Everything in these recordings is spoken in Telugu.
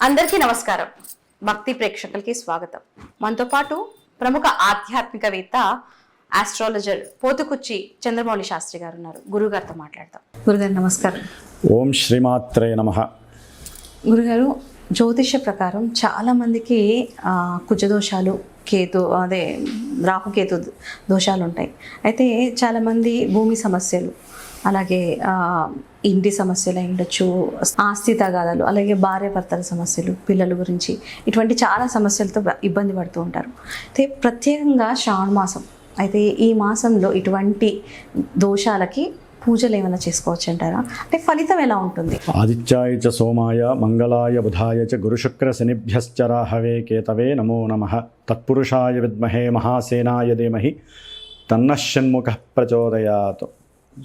అందరికీ నమస్కారం. భక్తి ప్రేక్షకులకి స్వాగతం. మనతో పాటు ప్రముఖ ఆధ్యాత్మికవేత్త ఆస్ట్రాలజర్ పోతుకుచ్చి చంద్రమౌళి శాస్త్రి గారు ఉన్నారు. గురుగారితో మాట్లాడతాం. గురుగారు నమస్కారం. ఓం శ్రీమాత్రే నమః. గురుగారు, జ్యోతిష ప్రకారం చాలా మందికి కుజదోషాలు, రాహుకేతు దోషాలు ఉంటాయి. అయితే చాలామంది భూమి సమస్యలు, అలాగే ఇంటి సమస్యలు అయి ఉండొచ్చు, ఆస్తి తగాదాలు, అలాగే భార్యాభర్తల సమస్యలు, పిల్లల గురించి, ఇటువంటి చాలా సమస్యలతో ఇబ్బంది పడుతూ ఉంటారు. అయితే ప్రత్యేకంగా శ్రావణ మాసం, అయితే ఈ మాసంలో ఇటువంటి దోషాలకి పూజలు ఏమైనా చేసుకోవచ్చు అంటారా? అంటే ఫలితం ఎలా ఉంటుంది? ఆదిత్యాయ చ సోమాయ మంగళాయ బుధాయ చ గురుశుక్ర శనిభ్యశ్చ రాహవే కేతవే నమో నమః. తత్పురుషాయ విద్మహే మహాసేనాయ ధీమహి తన్నః షణ్ముఖః ప్రచోదయాత్.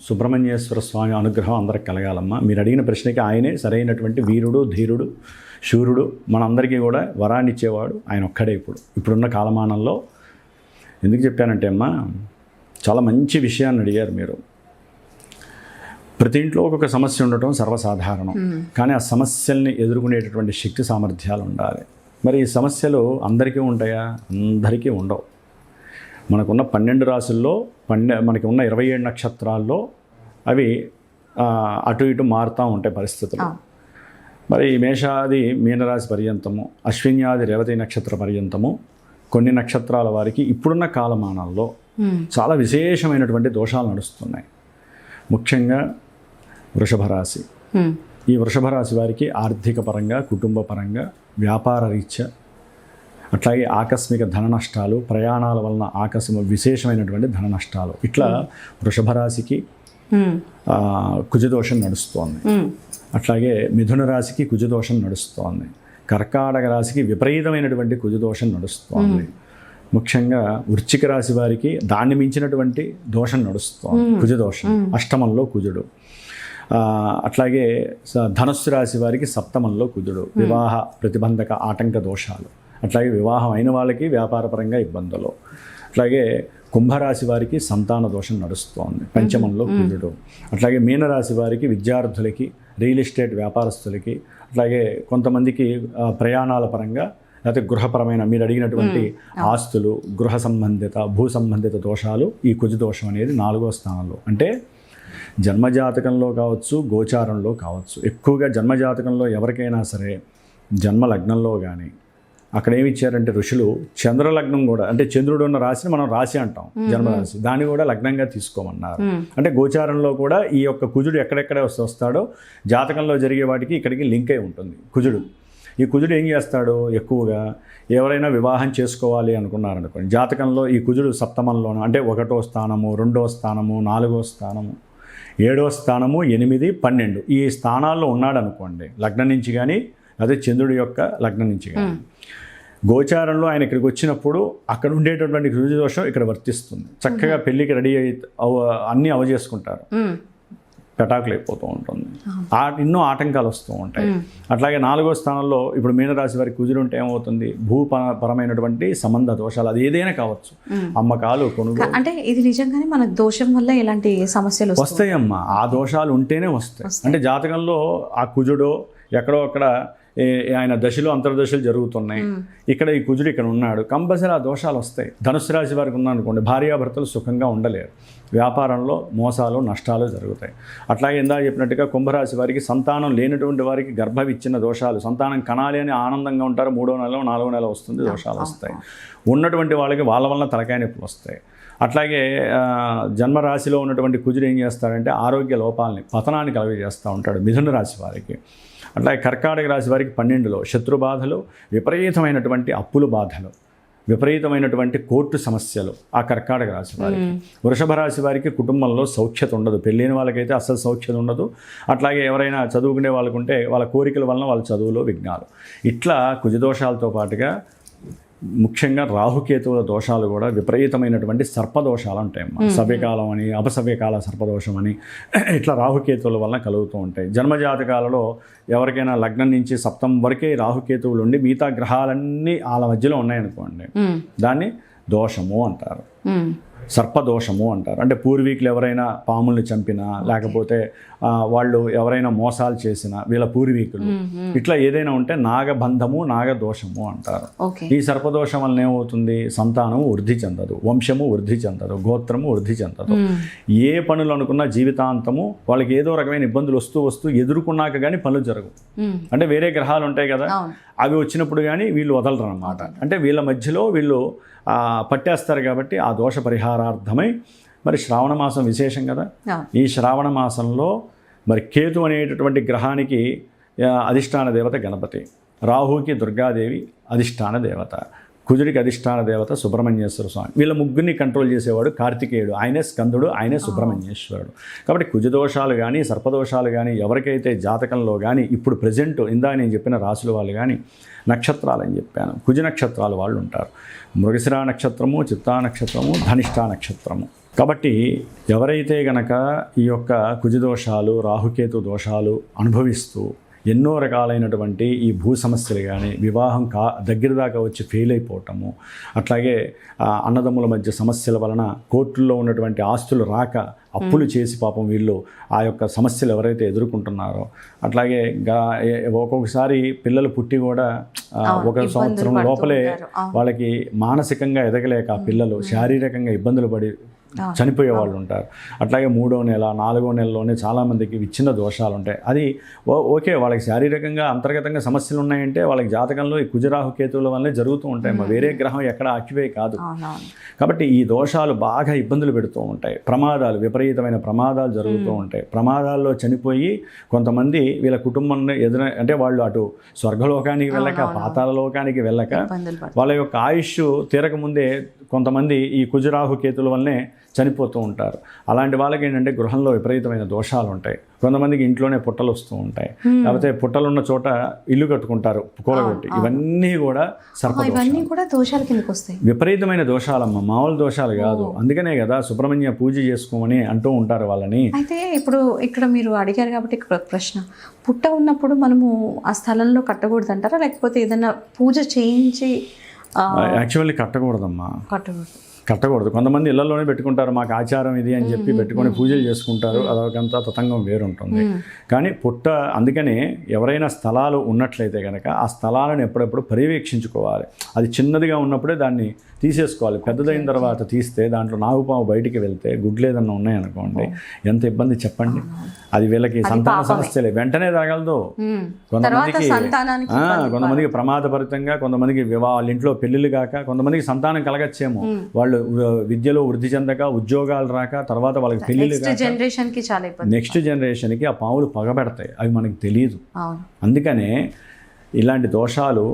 సుబ్రహ్మణ్యేశ్వర స్వామి అనుగ్రహం అందరికి కలగాలమ్మా. మీరు అడిగిన ప్రశ్నకి ఆయనే సరైనటువంటి వీరుడు, ధీరుడు, శూరుడు, మనందరికీ కూడా వరాన్ని ఇచ్చేవాడు ఆయన ఒక్కడే. ఇప్పుడున్న కాలమానంలో ఎందుకు చెప్పానంటే అమ్మా, చాలా మంచి విషయాన్ని అడిగారు మీరు. ప్రతి ఇంట్లో ఒక్కొక్క సమస్య ఉండటం సర్వసాధారణం. కానీ ఆ సమస్యల్ని ఎదుర్కొనేటటువంటి శక్తి సామర్థ్యాలు ఉండాలి. మరి ఈ సమస్యలు అందరికీ ఉంటాయా? అందరికీ ఉండవు. మనకున్న 12 రాసుల్లో మనకి ఉన్న 27 నక్షత్రాల్లో అవి అటు ఇటు మారుతూ ఉంటాయి పరిస్థితులు. మరి మేషాది మీనరాశి పర్యంతము, అశ్విన్యాది రేవతి నక్షత్ర పర్యంతము కొన్ని నక్షత్రాల వారికి ఇప్పుడున్న కాలమానాల్లో చాలా విశేషమైనటువంటి దోషాలు నడుస్తున్నాయి. ముఖ్యంగా వృషభ రాశి. ఈ వృషభ రాశి వారికి ఆర్థిక పరంగా, కుటుంబ పరంగా, వ్యాపార రీత్యా, అట్లాగే ఆకస్మిక ధన నష్టాలు, ప్రయాణాల వలన విశేషమైనటువంటి ధన నష్టాలు, ఇట్లా వృషభ రాశికి కుజదోషం నడుస్తోంది. అట్లాగే మిథున రాశికి కుజదోషం నడుస్తోంది. కర్కాటక రాశికి విపరీతమైనటువంటి కుజదోషం నడుస్తోంది. ముఖ్యంగా వృశ్చిక రాశి వారికి దాన్ని మించినటువంటి దోషం నడుస్తోంది, కుజదోషం. అష్టమంలో కుజుడు. అట్లాగే ధనుస్సు రాశి వారికి సప్తమంలో కుజుడు. వివాహ ప్రతిబంధక ఆటంక దోషాలు. అట్లాగే వివాహం అయిన వాళ్ళకి వ్యాపారపరంగా ఇబ్బందులు. అట్లాగే కుంభరాశి వారికి సంతాన దోషం నడుస్తోంది, పంచమంలో కుజుడు. అట్లాగే మీనరాశి వారికి విద్యార్థులకి, రియల్ ఎస్టేట్ వ్యాపారస్తులకి, అట్లాగే కొంతమందికి ప్రయాణాల పరంగా, లేకపోతే గృహపరమైన మీరు అడిగినటువంటి ఆస్తులు, గృహ సంబంధిత, భూ సంబంధిత దోషాలు, ఈ కుజదోషం అనేది 4వ స్థానంలో. అంటే జన్మజాతకంలో కావచ్చు, గోచారంలో కావచ్చు. ఎక్కువగా జన్మజాతకంలో ఎవరికైనా సరే జన్మ లగ్నంలో కానీ, అక్కడ ఏమి ఇచ్చారంటే ఋషులు చంద్రలగ్నం కూడా, అంటే చంద్రుడు ఉన్న రాశిని మనం రాశి అంటాం, జన్మరాశి, దాన్ని కూడా లగ్నంగా తీసుకోమన్నారు. అంటే గోచారంలో కూడా ఈ యొక్క కుజుడు ఎక్కడెక్కడ వస్తాడో జాతకంలో జరిగే వాటికి ఇక్కడికి లింక్ అయి ఉంటుంది కుజుడు. ఈ కుజుడు ఏం చేస్తాడు? ఎక్కువగా ఎవరైనా వివాహం చేసుకోవాలి అనుకున్నారనుకోండి, జాతకంలో ఈ కుజుడు సప్తమంలోనూ, అంటే 1వ స్థానము, 2వ స్థానము, 4వ స్థానము, 7వ స్థానము, 8, 12 ఈ స్థానాల్లో ఉన్నాడు అనుకోండి, లగ్నం నుంచి కానీ అదే చంద్రుడి యొక్క లగ్నం నుంచి కానీ, గోచారంలో ఆయన ఇక్కడికి వచ్చినప్పుడు అక్కడ ఉండేటటువంటి కుజదోషం ఇక్కడ వర్తిస్తుంది. చక్కగా పెళ్ళికి రెడీ అన్నీ అవజేసుకుంటారు, పెటాకులు అయిపోతూ ఉంటుంది, ఎన్నో ఆటంకాలు వస్తూ ఉంటాయి. అట్లాగే 4వ స్థానంలో ఇప్పుడు మీనరాశి వారికి కుజుడు ఉంటే ఏమవుతుంది? భూపరమైనటువంటి సంబంధ దోషాలు, అది ఏదైనా కావచ్చు, అమ్మకాలు, కొనుగోలు. అంటే ఇది నిజంగానే మన దోషం వల్ల ఎలాంటి సమస్యలు వస్తాయమ్మా? ఆ దోషాలు ఉంటేనే వస్తాయి. అంటే జాతకంలో ఆ కుజుడు ఎక్కడో అక్కడ ఆయన దశలు, అంతర్దశలు జరుగుతున్నాయి, ఇక్కడ ఈ కుజుడు ఇక్కడ ఉన్నాడు, కంపల్సరీ ఆ దోషాలు వస్తాయి. ధనుసు రాశి వారికి ఉన్నారనుకోండి, భార్యాభర్తలు సుఖంగా ఉండలేరు, వ్యాపారంలో మోసాలు, నష్టాలు జరుగుతాయి. అట్లాగే ఇందాక చెప్పినట్టుగా కుంభరాశి వారికి సంతానం లేనటువంటి వారికి గర్భవిచ్చిన దోషాలు, సంతానం కనాలి అని ఆనందంగా ఉంటారు, 3వ నెల 4వ నెల వస్తుంది, దోషాలు వస్తాయి. ఉన్నటువంటి వాళ్ళకి వాళ్ళ వల్ల తలకాయ నొప్పులు వస్తాయి. అట్లాగే జన్మరాశిలో ఉన్నటువంటి కుజుడు ఏం చేస్తాడంటే ఆరోగ్య లోపాలని, పతనాన్ని కలుగజేస్తూ ఉంటాడు మిథున రాశి వారికి. అట్లాగే కర్కాటక రాశి వారికి 12లో శత్రు బాధలు, విపరీతమైనటువంటి అప్పుల బాధలు, విపరీతమైనటువంటి కోర్టు సమస్యలు ఆ కర్కాటక రాశి వారికి. వృషభ రాశి వారికి కుటుంబంలో సౌఖ్యత ఉండదు, పెళ్ళైన వాళ్ళకైతే అసలు సౌఖ్యత ఉండదు. అట్లాగే ఎవరైనా చదువుకునే వాళ్ళకు ఉంటే వాళ్ళ కోరికల వలన వాళ్ళ చదువులో విఘ్నాలు. ఇట్లా కుజదోషాలతో పాటుగా ముఖ్యంగా రాహుకేతువుల దోషాలు కూడా విపరీతమైనటువంటి సర్పదోషాలు ఉంటాయమ్మా. సవ్యకాలం అని, అపసవ్యకాల సర్పదోషం అని, ఇట్లా రాహుకేతువుల వలన కలుగుతూ ఉంటాయి. జన్మజాతకాలలో ఎవరికైనా లగ్నం నుంచి సప్తం వరకే రాహుకేతువులు ఉండి మిగతా గ్రహాలన్నీ వాళ్ళ మధ్యలో ఉన్నాయనుకోండి, దాన్ని దోషము అంటారు. సర్పదోషము అంటారు. అంటే పూర్వీకులు ఎవరైనా పాముల్ని చంపినా, లేకపోతే వాళ్ళు ఎవరైనా మోసాలు చేసినా, వీళ్ళ పూర్వీకులు ఇట్లా ఏదైనా ఉంటే నాగబంధము, నాగదోషము అంటారు. ఈ సర్పదోషం వలన ఏమవుతుంది? సంతానం వృద్ధి చెందదు, వంశము వృద్ధి చెందదు, గోత్రము వృద్ధి చెందదు. ఏ పనులు అనుకున్నా జీవితాంతము వాళ్ళకి ఏదో రకమైన ఇబ్బందులు వస్తూ ఎదుర్కొన్నాక కానీ పనులు జరగవు. అంటే వేరే గ్రహాలు ఉంటాయి కదా, అవి వచ్చినప్పుడు కానీ వీళ్ళు వదలరు అన్నమాట. అంటే వీళ్ళ మధ్యలో వీళ్ళు పట్టేస్తారు. కాబట్టి ఆ దోష పరిహారార్థమై మరి శ్రావణ మాసం విశేషం కదా. ఈ శ్రావణ మాసంలో మరి కేతు అనేటటువంటి గ్రహానికి అధిష్టాన దేవత గణపతి, రాహుకి దుర్గాదేవి అధిష్టాన దేవత, కుజుడికి అధిష్టాన దేవత సుబ్రహ్మణ్యేశ్వర స్వామి. వీళ్ళ ముగ్గురిని కంట్రోల్ చేసేవాడు కార్తికేయుడు, ఆయనే స్కందుడు, ఆయనే సుబ్రహ్మణ్యేశ్వరుడు. కాబట్టి కుజదోషాలు కానీ సర్పదోషాలు కానీ ఎవరికైతే జాతకంలో కానీ ఇప్పుడు ప్రజెంట్ ఇందాక నేను చెప్పిన రాసుల వాళ్ళు కానీ నక్షత్రాలు అని చెప్పాను, కుజ నక్షత్రాలు వాళ్ళు ఉంటారు. మృగశిరా నక్షత్రము, చిత్తా నక్షత్రము, ధనిష్టా నక్షత్రము. కాబట్టి ఎవరైతే గనక ఈ యొక్క కుజదోషాలు, రాహుకేతు దోషాలు అనుభవిస్తూ ఎన్నో రకాలైనటువంటి ఈ భూ సమస్యలు కానీ, వివాహం దగ్గర దాకా వచ్చి ఫెయిల్ అయిపోవటము, అట్లాగే అన్నదమ్ముల మధ్య సమస్యల వలన కోర్టుల్లో ఉన్నటువంటి ఆస్తులు రాక అప్పులు చేసి పాపం వీళ్ళు ఆ యొక్క సమస్యలు ఎవరైతే ఎదుర్కొంటున్నారో, అట్లాగే ఒక్కొక్కసారి పిల్లలు పుట్టి కూడా 1 సంవత్సరం లోపలే వాళ్ళకి మానసికంగా ఎదగలేక పిల్లలు శారీరకంగా ఇబ్బందులు పడి చనిపోయే వాళ్ళు ఉంటారు. అట్లాగే 3వ నెల 4వ నెలలోనే చాలామందికి విచ్ఛిన్న దోషాలు ఉంటాయి. అది ఓకే, వాళ్ళకి శారీరకంగా అంతర్గతంగా సమస్యలు ఉన్నాయంటే వాళ్ళకి జాతకంలో ఈ కుజరాహు కేతువుల వల్లే జరుగుతూ ఉంటాయి. వేరే గ్రహం ఎక్కడ ఆక్యుపై కాదు. కాబట్టి ఈ దోషాలు బాగా ఇబ్బందులు పెడుతూ ఉంటాయి. ప్రమాదాలు, విపరీతమైన ప్రమాదాలు జరుగుతూ ఉంటాయి. ప్రమాదాల్లో చనిపోయి కొంతమంది వీళ్ళ కుటుంబం అంటే వాళ్ళు అటు స్వర్గలోకానికి వెళ్ళక, పాతాళ లోకానికి వెళ్ళక, వాళ్ళ యొక్క ఆయుష్ తీరకముందే కొంతమంది ఈ కుజరాహు కేతుల వల్లనే చనిపోతూ ఉంటారు. అలాంటి వాళ్ళకి ఏంటంటే గృహంలో విపరీతమైన దోషాలు ఉంటాయి. కొంతమందికి ఇంట్లోనే పుట్టలు వస్తూ ఉంటాయి, లేకపోతే పుట్టలు ఉన్న చోట ఇల్లు కట్టుకుంటారు కూలగొట్టి. ఇవన్నీ కూడా దోషాల కిందకి వస్తాయి. విపరీతమైన దోషాలమ్మ, మామూలు దోషాలు కాదు. అందుకనే కదా సుబ్రహ్మణ్య పూజ చేసుకోమని అంటూ ఉంటారు వాళ్ళని. అయితే ఇప్పుడు ఇక్కడ మీరు అడిగారు కాబట్టి ఇక్కడ ప్రశ్న, పుట్ట ఉన్నప్పుడు మనము ఆ స్థలంలో కట్టకూడదు అంటారా, లేకపోతే ఏదైనా పూజ చేయించి? యాక్చువల్లీ కట్టకూడదు. కొంతమంది ఇళ్లలోనే పెట్టుకుంటారు, మాకు ఆచారం ఇది అని చెప్పి పెట్టుకొని పూజలు చేసుకుంటారు. అదొకంతా తతంగం వేరుంటుంది. కానీ పుట్ట, అందుకనే ఎవరైనా స్థలాలు ఉన్నట్లయితే కనుక ఆ స్థలాలను ఎప్పుడెప్పుడు పర్యవేక్షించుకోవాలి. అది చిన్నదిగా ఉన్నప్పుడే దాన్ని తీసేసుకోవాలి. పెద్దదైన తర్వాత తీస్తే దాంట్లో నాగుపాము బయటికి వెళ్తే గుడ్లు ఏదన్నా ఉన్నాయనుకోండి, ఎంత ఇబ్బంది చెప్పండి. అది వీళ్ళకి సంతాన సమస్యలే, వెంటనే తగలదు. కొంతమందికి ప్రమాదభరితంగా, కొంతమందికి వాళ్ళ ఇంట్లో పెళ్ళిళ్ళు కాక, కొంతమందికి సంతానం కలగచ్చేమో, వాళ్ళు విద్యలో వృద్ధి చెందక, ఉద్యోగాలు రాక, తర్వాత వాళ్ళకి పెళ్ళిళ్ళు కాక నెక్స్ట్ జనరేషన్కి ఆ పాములు పగబెడతాయి. అవి మనకి తెలియదు. అందుకనే ఇలాంటి దోషాలు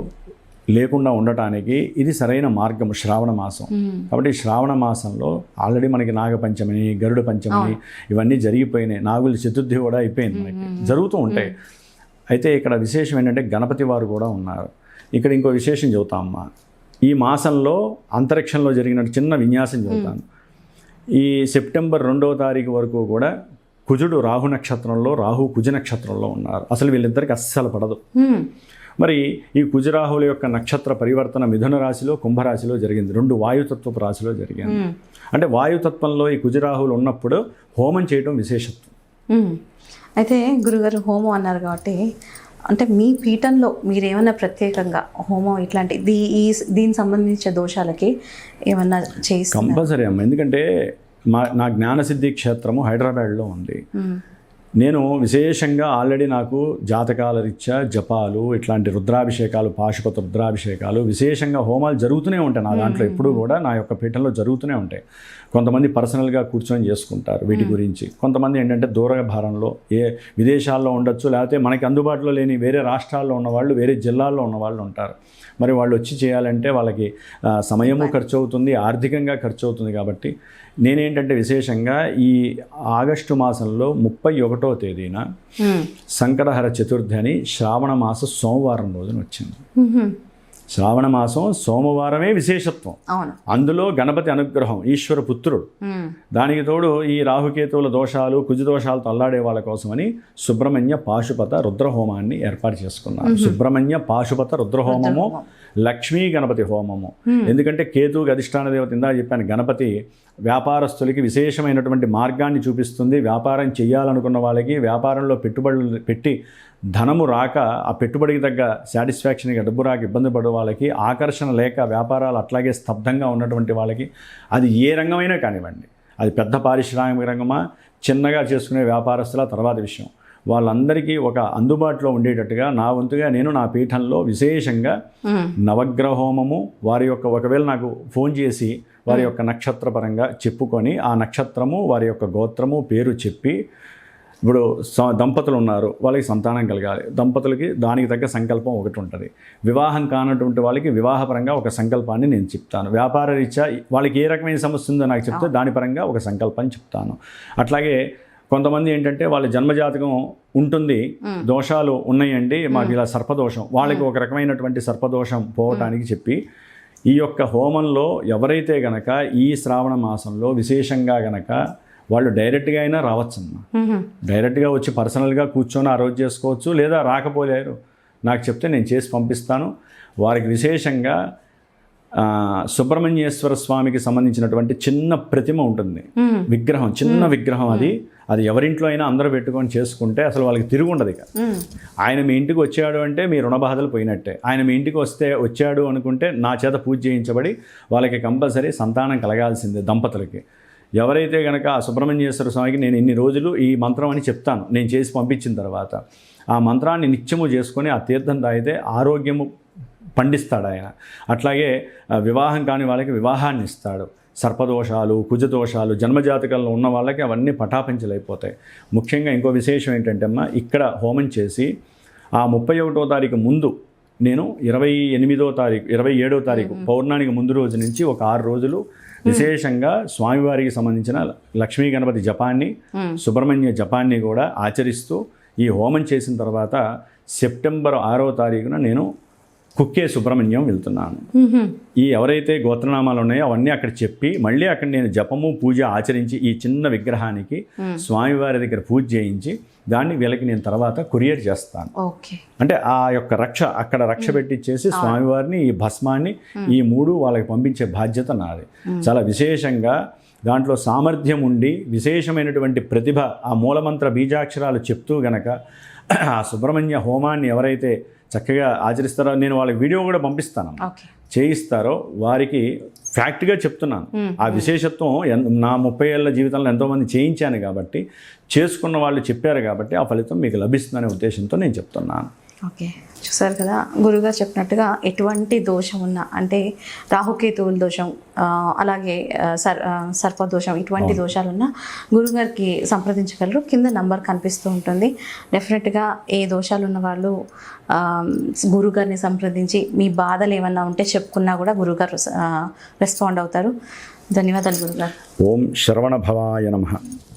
లేకుండా ఉండటానికి ఇది సరైన మార్గం శ్రావణ మాసం. కాబట్టి శ్రావణ మాసంలో ఆల్రెడీ మనకి నాగపంచమిని, గరుడ పంచమిని ఇవన్నీ జరిగిపోయినాయి. నాగుల చతుర్థి కూడా అయిపోయింది, మనకి జరుగుతూ ఉంటాయి. అయితే ఇక్కడ విశేషం ఏంటంటే గణపతి వారు కూడా ఉన్నారు. ఇక్కడ ఇంకో విశేషం చెబుతామమ్మా. ఈ మాసంలో అంతరిక్షంలో జరిగిన చిన్న విన్యాసం చెబుతాను. ఈ సెప్టెంబర్ 2వ తారీఖు వరకు కూడా కుజుడు రాహు నక్షత్రంలో, రాహు కుజ నక్షత్రంలో ఉన్నారు. అసలు వీళ్ళిద్దరికి అస్సలు పడదు. మరి ఈ కుజరాహుల యొక్క నక్షత్ర పరివర్తన మిథున రాశిలో, కుంభరాశిలో జరిగింది. 2 వాయుతత్వపు రాశిలో జరిగింది. అంటే వాయుతత్వంలో ఈ కుజరాహులు ఉన్నప్పుడు హోమం చేయడం విశేషత్వం. అయితే గురుగారు హోమం అన్నారు కాబట్టి, అంటే మీ పీఠంలో మీరేమన్నా ప్రత్యేకంగా హోమం ఇట్లాంటి దీనికి సంబంధించిన దోషాలకి ఏమన్నా చేసి? కంపల్సరీ అమ్మ. ఎందుకంటే నా జ్ఞానసిద్ధి క్షేత్రము హైదరాబాద్లో ఉంది. నేను విశేషంగా ఆల్రెడీ నాకు జాతకాల రీత్యా జపాలు, ఇట్లాంటి రుద్రాభిషేకాలు, పాశుపత రుద్రాభిషేకాలు, విశేషంగా హోమాలు జరుగుతూనే ఉంటాయి నా దాంట్లో. ఎప్పుడూ కూడా నా యొక్క పీఠంలో జరుగుతూనే ఉంటాయి. కొంతమంది పర్సనల్గా కూర్చొని చేసుకుంటారు వీటి గురించి. కొంతమంది ఏంటంటే దూర భారంలో, విదేశాల్లో ఉండొచ్చు, లేకపోతే మనకి అందుబాటులో లేని వేరే రాష్ట్రాల్లో ఉన్నవాళ్ళు, వేరే జిల్లాల్లో ఉన్నవాళ్ళు ఉంటారు. మరి వాళ్ళు వచ్చి చేయాలంటే వాళ్ళకి సమయము ఖర్చు అవుతుంది, ఆర్థికంగా ఖర్చు అవుతుంది. కాబట్టి నేనేంటంటే విశేషంగా ఈ ఆగస్టు మాసంలో 31వ తేదీన సంకటహర చతుర్థి అని శ్రావణ మాస సోమవారం రోజున వచ్చింది. శ్రావణ మాసం సోమవారమే విశేషత్వం. అందులో గణపతి అనుగ్రహం, ఈశ్వర పుత్రుడు. దానికి తోడు ఈ రాహుకేతువుల దోషాలు, కుజదోషాలతో అల్లాడే వాళ్ళ కోసమని సుబ్రహ్మణ్య పాశుపత రుద్రహోమాన్ని ఏర్పాటు చేసుకున్నారు. సుబ్రహ్మణ్య పాశుపత రుద్రహోమము, లక్ష్మీ గణపతి హోమము. ఎందుకంటే కేతువుకి అధిష్టాన దేవత ఇందా చెప్పాను, గణపతి వ్యాపారస్తులకి విశేషమైనటువంటి మార్గాన్ని చూపిస్తుంది. వ్యాపారం చేయాలనుకున్న వాళ్ళకి, వ్యాపారంలో పెట్టుబడులు పెట్టి ధనము రాక ఆ పెట్టుబడికి తగ్గ సాటిస్ఫాక్షన్గా డబ్బు రాక ఇబ్బంది పడే వాళ్ళకి, ఆకర్షణ లేక వ్యాపారాలు అట్లాగే స్తబ్దంగా ఉన్నటువంటి వాళ్ళకి, అది ఏ రంగమైనా కానివ్వండి, అది పెద్ద పారిశ్రామిక రంగమా చిన్నగా చేసుకునే వ్యాపారస్తుల తర్వాత విషయం, వాళ్ళందరికీ ఒక అందుబాటులో ఉండేటట్టుగా నా వంతుగా నేను నా పీఠంలో విశేషంగా నవగ్రహ హోమము, వారి యొక్క ఒకవేళ నాకు ఫోన్ చేసి వారి యొక్క నక్షత్రపరంగా చెప్పుకొని ఆ నక్షత్రము, వారి యొక్క గోత్రము, పేరు చెప్పి, ఇప్పుడు దంపతులు ఉన్నారు, వాళ్ళకి సంతానం కలగాలి, దంపతులకి దానికి తగ్గ సంకల్పం ఒకటి ఉంటుంది. వివాహం కానటువంటి వాళ్ళకి వివాహపరంగా ఒక సంకల్పాన్ని నేను చెప్తాను. వ్యాపార రీత్యా వాళ్ళకి ఏ రకమైన సమస్య ఉందో నాకు చెప్తే దాని పరంగా ఒక సంకల్పాన్ని చెప్తాను. అట్లాగే కొంతమంది ఏంటంటే వాళ్ళ జన్మజాతకం ఉంటుంది, దోషాలు ఉన్నాయండి, మాకు ఇలా సర్పదోషం, వాళ్ళకి ఒక రకమైనటువంటి సర్పదోషం పోవటానికి చెప్పి ఈ యొక్క హోమంలో ఎవరైతే గనక ఈ శ్రావణ మాసంలో విశేషంగా గనక వాళ్ళు డైరెక్ట్గా అయినా రావచ్చమ్మా. డైరెక్ట్గా వచ్చి పర్సనల్గా కూర్చొని ఆ రోజు చేసుకోవచ్చు, లేదా రాకపోలేరు నాకు చెప్తే నేను చేసి పంపిస్తాను. వారికి విశేషంగా సుబ్రహ్మణ్యేశ్వర స్వామికి సంబంధించినటువంటి చిన్న ప్రతిమ ఉంటుంది, విగ్రహం, చిన్న విగ్రహం, అది ఎవరింట్లో అయినా అందరూ పెట్టుకొని చేసుకుంటే అసలు వాళ్ళకి తిరుగు ఉండదు. ఇక ఆయన మీ ఇంటికి వచ్చాడు అంటే మీ రుణ బాధలు పోయినట్టే. ఆయన మీ ఇంటికి వచ్చాడు అనుకుంటే నా చేత పూజ చేయించబడి వాళ్ళకి కంపల్సరీ సంతానం కలగాల్సిందే దంపతులకి. ఎవరైతే కనుక ఆ సుబ్రహ్మణ్యేశ్వర స్వామికి నేను ఇన్ని రోజులు ఈ మంత్రం అని చెప్తాను, నేను చేసి పంపించిన తర్వాత ఆ మంత్రాన్ని నిత్యము చేసుకొని ఆ తీర్థం తాగితే ఆరోగ్యము పండిస్తాడు ఆయన. అట్లాగే వివాహం కాని వాళ్ళకి వివాహాన్ని ఇస్తాడు. సర్పదోషాలు, కుజదోషాలు జన్మజాతకంలో ఉన్న వాళ్ళకి అవన్నీ పటాపంచలైపోతాయి. ముఖ్యంగా ఇంకో విశేషం ఏంటంటే అమ్మ, ఇక్కడ హోమం చేసి ఆ 31వ తారీఖు ముందు నేను 28వ తారీఖు 27వ తారీఖు పౌర్ణానికి ముందు రోజు నుంచి ఒక 6 రోజులు విశేషంగా స్వామివారికి సంబంధించిన లక్ష్మీ గణపతి జపాన్ని, సుబ్రహ్మణ్య జపాన్ని కూడా ఆచరిస్తూ ఈ హోమం చేసిన తర్వాత సెప్టెంబర్ 6వ తారీఖున నేను కుక్కే సుబ్రహ్మణ్యం వెళ్తున్నాను. ఈ ఎవరైతే గోత్రనామాలు ఉన్నాయో అవన్నీ అక్కడ చెప్పి మళ్ళీ అక్కడ నేను జపము పూజ ఆచరించి ఈ చిన్న విగ్రహానికి స్వామివారి దగ్గర పూజ చేయించి దాన్ని వీళ్ళకి నేను తర్వాత కొరియర్ చేస్తాను. అంటే ఆ యొక్క అక్కడ రక్ష పెట్టించేసి స్వామివారిని, ఈ భస్మాన్ని, ఈ 3 వాళ్ళకి పంపించే బాధ్యత నాది. చాలా విశేషంగా దాంట్లో సామర్థ్యం ఉండి విశేషమైనటువంటి ప్రతిభ, ఆ మూలమంత్ర బీజాక్షరాలు చెప్తూ గనక ఆ సుబ్రహ్మణ్య హోమాన్ని ఎవరైతే చక్కగా ఆచరిస్తారో నేను వాళ్ళకి వీడియో కూడా పంపిస్తాను, చేయిస్తారో వారికి ఫ్యాక్ట్గా చెప్తున్నాను. ఆ విశేషత్వం నా 30 ఏళ్ళ జీవితంలో ఎంతోమంది చేయించాను కాబట్టి, చేసుకున్న వాళ్ళు చెప్పారు కాబట్టి ఆ ఫలితం మీకు లభిస్తుందనే ఉద్దేశంతో నేను చెప్తున్నాను. ఓకే, చూసారు కదా గురుగారు చెప్పినట్టుగా ఎటువంటి దోషం ఉన్నా, అంటే రాహుకేతువుల దోషం, అలాగే సర్పదోషం, ఇటువంటి దోషాలున్నా గురుగారికి సంప్రదించగలరు. కింద నంబర్ కనిపిస్తూ ఉంటుంది. డెఫినెట్గా ఏ దోషాలు ఉన్న వాళ్ళు గురుగారిని సంప్రదించి మీ బాధలు ఏమన్నా ఉంటే చెప్పుకున్నా కూడా గురుగారు రెస్పాండ్ అవుతారు. ధన్యవాదాలు గురుగారు. ఓం శ్రవణ భవాయ నమః.